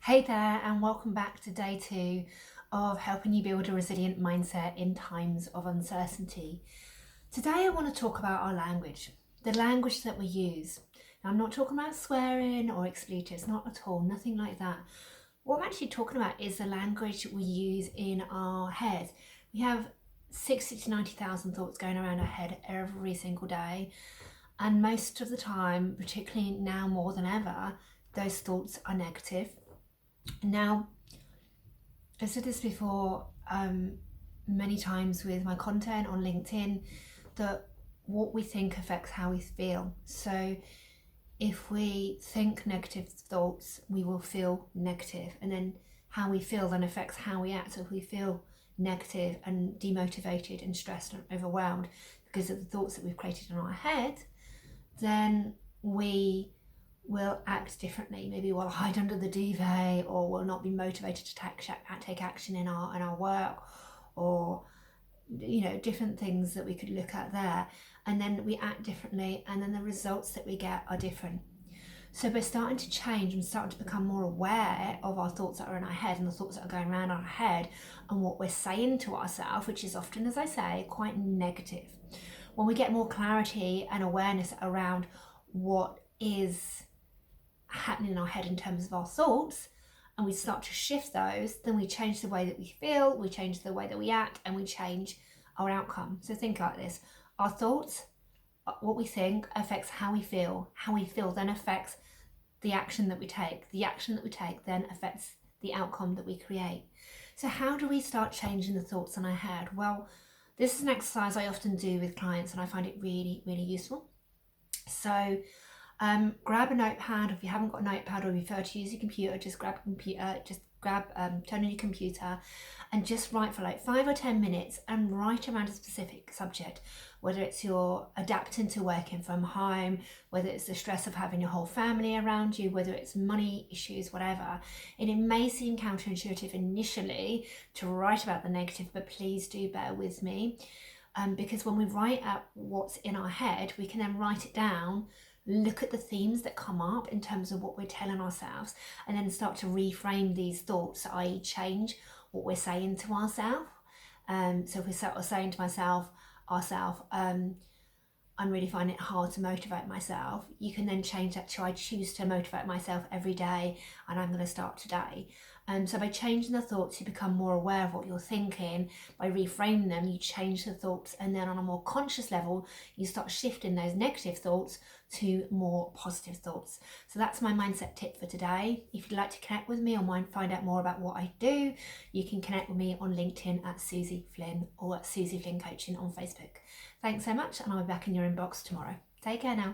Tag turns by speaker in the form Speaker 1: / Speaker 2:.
Speaker 1: Hey there, and welcome back to day 2 of helping you build a resilient mindset in times of uncertainty. Today I want to talk about our language, the language that we use. Now, I'm not talking about swearing or expletives, not at all, nothing like that. What I'm actually talking about is the language we use in our head. We have 60 to 90,000 thoughts going around our head every single day, and most of the time, particularly now more than ever, those thoughts are negative. Now, I've said this before many times with my content on LinkedIn, that what we think affects how we feel. So if we think negative thoughts, we will feel negative, and then how we feel then affects how we act. So if we feel negative and demotivated and stressed and overwhelmed because of the thoughts that we've created in our head, then we will act differently. Maybe we'll hide under the duvet, or we'll not be motivated to take action in our work, or different things that we could look at there. And then we act differently, and then the results that we get are different. So by starting to change and starting to become more aware of our thoughts that are in our head and the thoughts that are going around our head and what we're saying to ourselves, which is often, as I say, quite negative. When we get more clarity and awareness around what is happening in our head in terms of our thoughts, and we start to shift those, then we change the way that we feel, we change the way that we act, and we change our outcome. So think like this: our thoughts, what we think, affects how we feel. How we feel then affects the action that we take. The action that we take then affects the outcome that we create. So how do we start changing the thoughts in our head? Well, this is an exercise I often do with clients, and I find it really, really useful. So grab a notepad. If you haven't got a notepad or you prefer to use your computer, just grab a computer, turn on your computer and just write for like 5 or 10 minutes and write around a specific subject, whether it's you're adapting to working from home, whether it's the stress of having your whole family around you, whether it's money issues, whatever. And it may seem counterintuitive initially to write about the negative, but please do bear with me, because when we write out what's in our head, we can then write it down, look at the themes that come up in terms of what we're telling ourselves, and then start to reframe these thoughts, i.e. change what we're saying to ourselves. So if we're saying to ourselves, I'm really finding it hard to motivate myself, you can then change that to I choose to motivate myself every day, and I'm going to start today. So by changing the thoughts, you become more aware of what you're thinking. By reframing them, you change the thoughts, and then on a more conscious level, you start shifting those negative thoughts to more positive thoughts. So that's my mindset tip for today. If you'd like to connect with me or find out more about what I do, you can connect with me on LinkedIn at Suzie Flynn, or at Suzie Flynn Coaching on Facebook. Thanks so much, and I'll be back in your inbox tomorrow. Take care now.